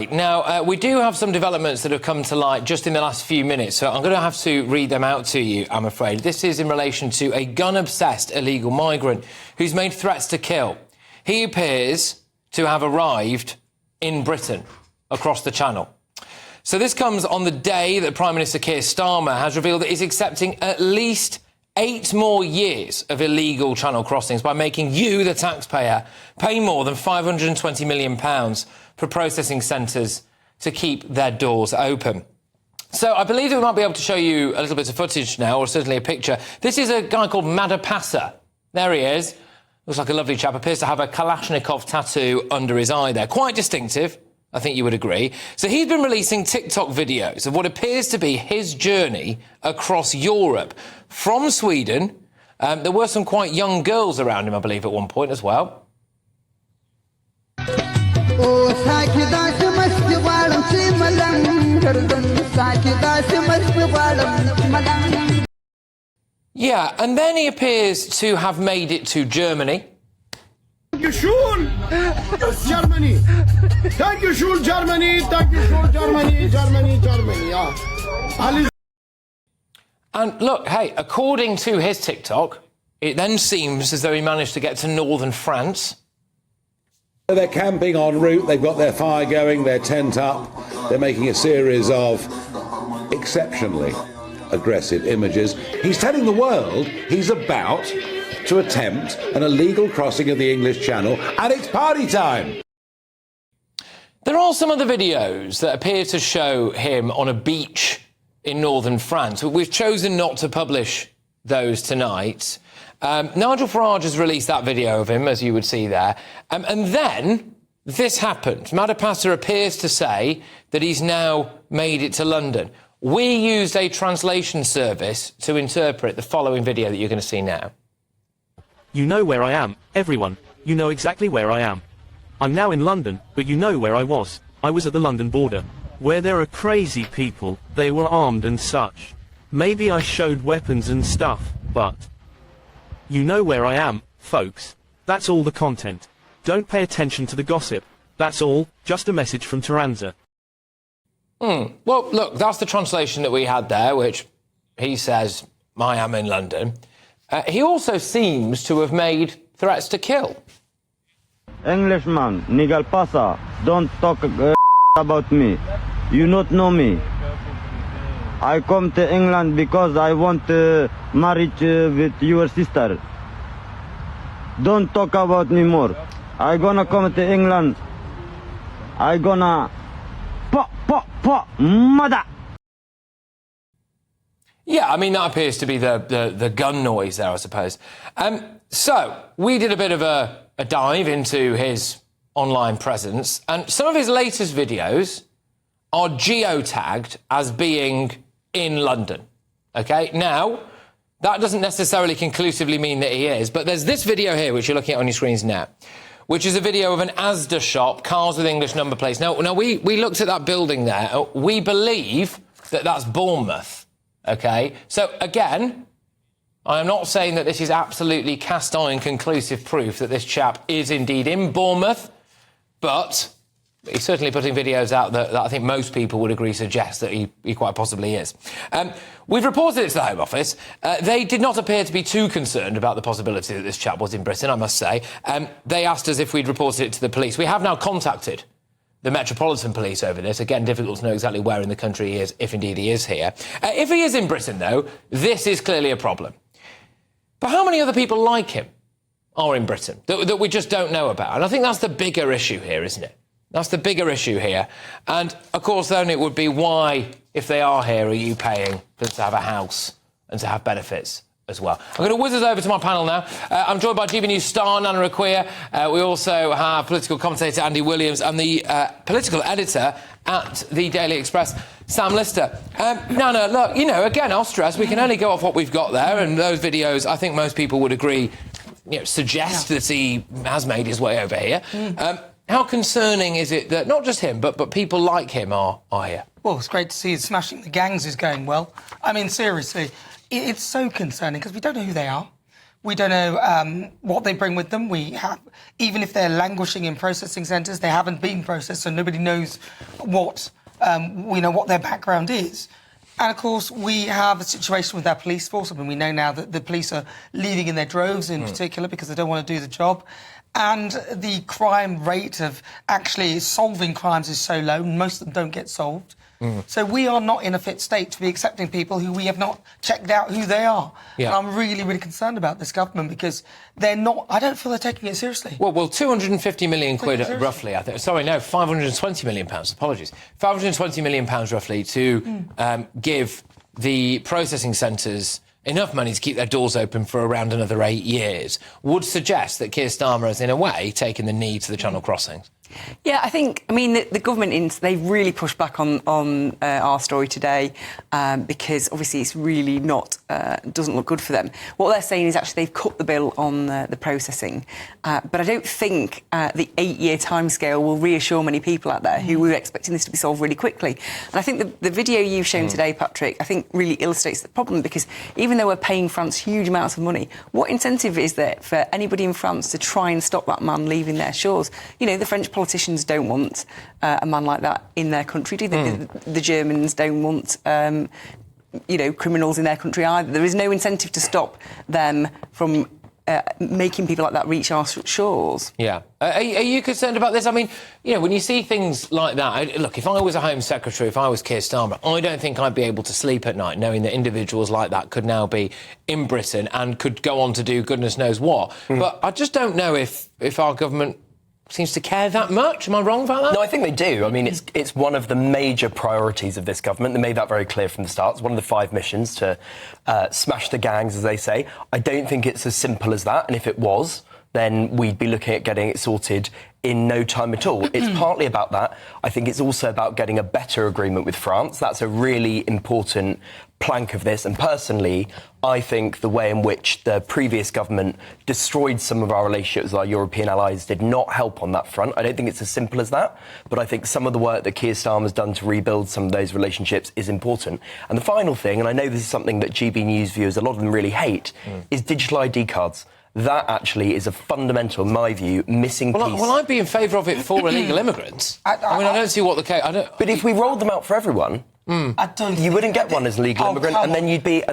Right, now, we do have some developments that have come to light just in the last few minutes, so I'm going to have to read them out to you, I'm afraid. This is in relation to a gun-obsessed illegal migrant who's made threats to kill. He appears to have arrived in Britain, across the Channel. So this comes on the day that Prime Minister Keir Starmer has revealed that he's accepting at least 8 more years of illegal Channel crossings by making you, the taxpayer, pay more than £520 million for processing centres to keep their doors open. So I believe that we might be able to show you a little bit of footage now, or certainly a picture. This is a guy called Madapasa. There he is. Looks like a lovely chap. Appears to have a Kalashnikov tattoo under his eye there. Quite distinctive, I think you would agree. So he's been releasing TikTok videos of what appears to be his journey across Europe from Sweden. There were some quite young girls around him, I believe, at one point as well. Yeah, and then he appears to have made it to Germany. Germany. Thank you, Germany. Thank you, Germany. Yeah. And look, hey, according to his TikTok, it then seems as though he managed to get to northern France. They're camping en route, they've got their fire going, their tent up, they're making a series of exceptionally aggressive images. He's telling the world he's about to attempt an illegal crossing of the English Channel, and it's party time. There are some other videos that appear to show him on a beach in northern France. We've chosen not to publish those tonight. Nigel Farage has released that video of him, as you would see there. And then this happened. Madapasa appears to say that he's now made it to London. We used a translation service to interpret the following video that you're going to see now. You know where I am, everyone. You know exactly where I am. I'm now in London, but you know where I was. I was at the London border, where there are crazy people, they were armed and such. Maybe I showed weapons and stuff, but... You know where I am, folks. That's all the content. Don't pay attention to the gossip. That's all, just a message from Taranza. Well, look, that's the translation that we had there, which he says, I am in London. He also seems to have made threats to kill. Englishman, Nigel Farage, don't talk about me. You not know me. I come to England because I want to marry with your sister. Don't talk about me more. I gonna come to England. I gonna mother. Yeah, I mean, that appears to be the gun noise there, I suppose. So, we did a bit of a dive into his online presence, and some of his latest videos are geotagged as being in London. OK, now, that doesn't necessarily conclusively mean that he is, but there's this video here, which you're looking at on your screens now, which is a video of an Asda shop, cars with English number plates. Now we looked at that building there. We believe that that's Bournemouth, OK? So, again, I am not saying that this is absolutely cast-iron conclusive proof that this chap is indeed in Bournemouth, but he's certainly putting videos out that I think most people would agree suggest that he quite possibly is. We've reported it to the Home Office. They did not appear to be too concerned about the possibility that this chap was in Britain, I must say. They asked us if we'd reported it to the police. We have now contacted the Metropolitan Police over this. Again, difficult to know exactly where in the country he is, if indeed he is here. If he is in Britain, though, this is clearly a problem. But how many other people like him are in Britain that we just don't know about? And I think that's the bigger issue here, isn't it? That's the bigger issue here. And, of course, then it would be why, if they are here, are you paying for them to have a house and to have benefits as well? I'm going to whiz us over to my panel now. I'm joined by GBNews star Nana Akua. We also have political commentator Andy Williams and the political editor at the Daily Express, Sam Lister. Nana, look, you know, again, I'll stress, we can only go off what we've got there, and those videos, I think most people would agree, suggest that he has made his way over here. How concerning is it that not just him, but people like him are here? Well, it's great to see Smashing the Gangs is going well. I mean, seriously, it's so concerning because we don't know who they are. We don't know what they bring with them. Even if they're languishing in processing centres, they haven't been processed, so nobody knows what their background is. And of course, we have a situation with our police force. I mean, we know now that the police are leaving in their droves, in particular, because they don't want to do the job. And the crime rate of actually solving crimes is so low, most of them don't get solved. So we are not in a fit state to be accepting people who we have not checked out who they are. Yeah. And I'm really, really concerned about this government because they're not... I don't feel they're taking it seriously. Well, 250 million quid, roughly, I think. Sorry, no, 520 million pounds, apologies. 520 million pounds, roughly, to give the processing centres enough money to keep their doors open for around another 8 years would suggest that Keir Starmer has, in a way, taken the knee to the Channel crossings. Yeah, I mean, the government, they've really pushed back on our story today because obviously it's really doesn't look good for them. What they're saying is actually they've cut the bill on the processing, but I don't think the 8-year timescale will reassure many people out there who were expecting this to be solved really quickly. And I think the video you've shown today, Patrick, I think really illustrates the problem because even though we're paying France huge amounts of money, what incentive is there for anybody in France to try and stop that man leaving their shores? You know, the French politicians don't want a man like that in their country, do they? The Germans don't want, criminals in their country either. There is no incentive to stop them from making people like that reach our shores. Yeah. Are you concerned about this? I mean, when you see things like that... Look, if I was a Home Secretary, if I was Keir Starmer, I don't think I'd be able to sleep at night knowing that individuals like that could now be in Britain and could go on to do goodness knows what. But I just don't know if our government seems to care that much. Am I wrong about that? No, I think they do. I mean, it's one of the major priorities of this government. They made that very clear from the start. It's one of the 5 missions to smash the gangs, as they say. I don't think it's as simple as that. And if it was, then we'd be looking at getting it sorted in no time at all. It's partly about that. I think it's also about getting a better agreement with France. That's a really important plank of this. And personally, I think the way in which the previous government destroyed some of our relationships with our European allies did not help on that front. I don't think it's as simple as that, but I think some of the work that Keir Starmer's done to rebuild some of those relationships is important. And the final thing, and I know this is something that GB News viewers, a lot of them really hate, is digital ID cards. That actually is a fundamental, in my view, missing piece. Well, I'd be in favour of it for illegal immigrants. I don't see what the case... But if we rolled them out for everyone... You wouldn't get one as a legal immigrant, and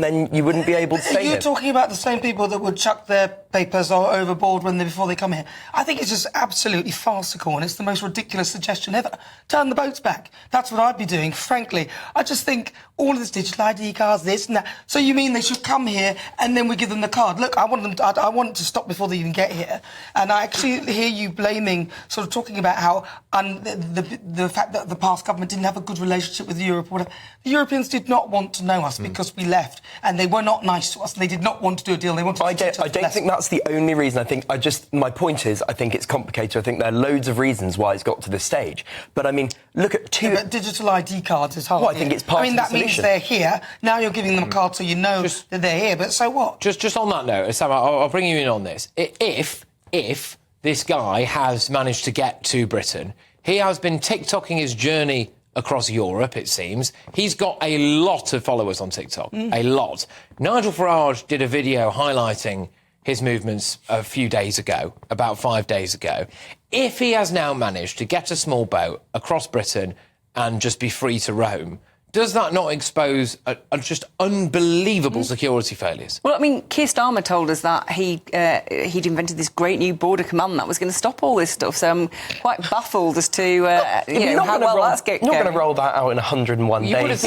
then you wouldn't be able to stay here. You're talking about the same people that would chuck their papers overboard before they come here. I think it's just absolutely farcical, and it's the most ridiculous suggestion ever. Turn the boats back. That's what I'd be doing, frankly. I just think all of this digital ID cards, this and that. So you mean they should come here and then we give them the card? Look, I want it to stop before they even get here. And I actually hear you sort of talking about how the fact that the past government didn't have a good relationship with Europe or whatever. The Europeans did not want to know us because we left, and they were not nice to us. They did not want to do a deal. They wanted to I don't think that's the only reason. My point is, I think it's complicated. I think there are loads of reasons why it's got to this stage. But I mean, look at but digital ID cards is hard. Well, I think it's part of the solution. That means they're here. Now you're giving them a card so you know that they're here. But so what? Just on that note, Sam, I'll bring you in on this. If this guy has managed to get to Britain, he has been TikToking his journey across Europe, it seems. He's got a lot of followers on TikTok. A lot. Nigel Farage did a video highlighting his movements a few days ago, about 5 days ago. If he has now managed to get a small boat across Britain and just be free to roam, does that not expose just unbelievable security failures? Well, I mean, Keir Starmer told us that he'd invented this great new border command that was going to stop all this stuff. So I'm quite baffled as to how well that's going. You're not going to roll that out in 101 days.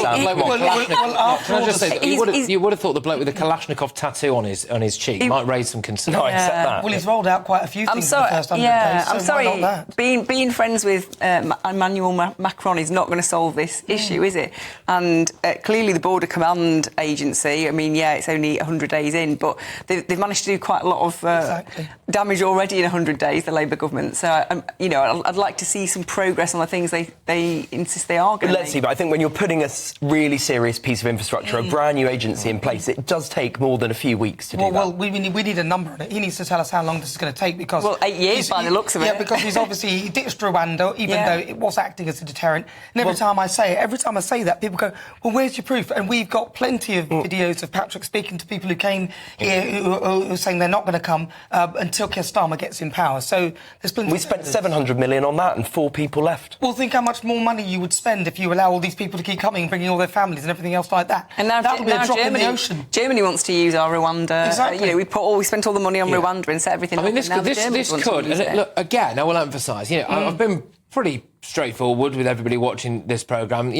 You would have thought the bloke with the Kalashnikov tattoo on his cheek might raise some concern. No, I accept that. Well, he's rolled out quite a few things in the first 100 days. I'm sorry. Being friends with Emmanuel Macron is not going to solve this issue, is it? And clearly the Border Command Agency, I mean, it's only 100 days in, but they've managed to do quite a lot of damage already in 100 days, the Labour government. So, I'd like to see some progress on the things they insist they are going to Let's see, but I think when you're putting a really serious piece of infrastructure, a brand new agency in place, it does take more than a few weeks to do that. Well, we need a number on it. He needs to tell us how long this is going to take because... Well, 8 years by the looks of it. Yeah, because he ditched Rwanda, even though it was acting as a deterrent. And every time I say that, people go, well, where's your proof? And we've got plenty of videos of Patrick speaking to people who came here who are saying they're not going to come until Keir Starmer gets in power. So there's plenty. We spent 700 million on that and 4 people left. Well, think how much more money you would spend if you allow all these people to keep coming, bringing all their families and everything else like that. And now, that would be a drop Germany, in the ocean. Germany wants to use our Rwanda. Exactly. We spent all the money on Rwanda and set everything up. This could, and look, again, I will emphasise, I've been pretty straightforward with everybody watching this programme.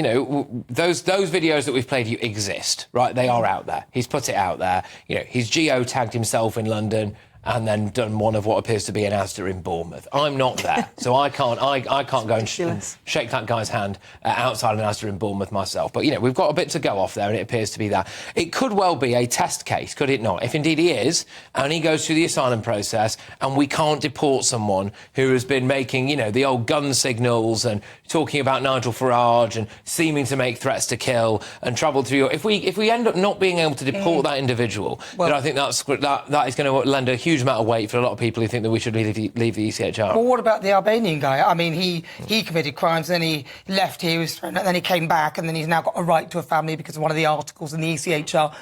Those videos that we've played you exist, right? They are out there. He's put it out there. He's geo-tagged himself in London and then done one of what appears to be an Asda in Bournemouth. I'm not there, so I can't go and shake that guy's hand outside an Asda in Bournemouth myself. But, we've got a bit to go off there, and it appears to be that. It could well be a test case, could it not? If indeed he is, and he goes through the asylum process, and we can't deport someone who has been making, the old gun signals and talking about Nigel Farage and seeming to make threats to kill and travel through... If we end up not being able to deport that individual, then I think that is going to lend a huge amount of weight for a lot of people who think that we should leave the ECHR. Well, what about the Albanian guy? I mean, he committed crimes, then he left here, was thrown out, then he came back, and then he's now got a right to a family because of one of the articles in the ECHR.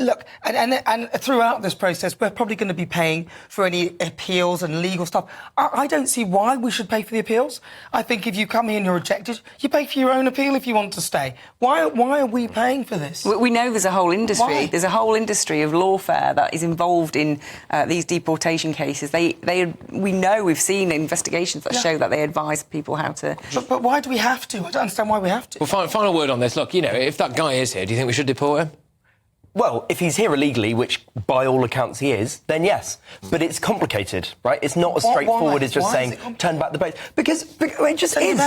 Look, and throughout this process, we're probably going to be paying for any appeals and legal stuff. I don't see why we should pay for the appeals. I think if you come here and you're rejected, you pay for your own appeal if you want to stay. Why are we paying for this? We know there's a whole industry. Why? There's a whole industry of lawfare that is involved in these deportation cases. We've seen investigations that show that they advise people how to... But why do we have to? I don't understand why we have to. Well, final word on this. Look, if that guy is here, do you think we should deport him? Well, if he's here illegally, which by all accounts he is, then yes. But it's complicated, right? It's not as straightforward as just saying, turn back the boat. Because it just is.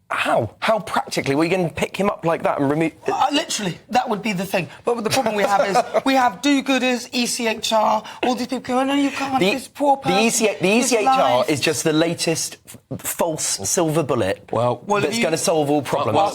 How practically were you going to pick him up like that and remove... Literally, that would be the thing. But the problem we have is we have do-gooders, ECHR, all these people going, no, you can't, this poor person... The ECHR is just the latest false silver bullet that's going to solve all problems.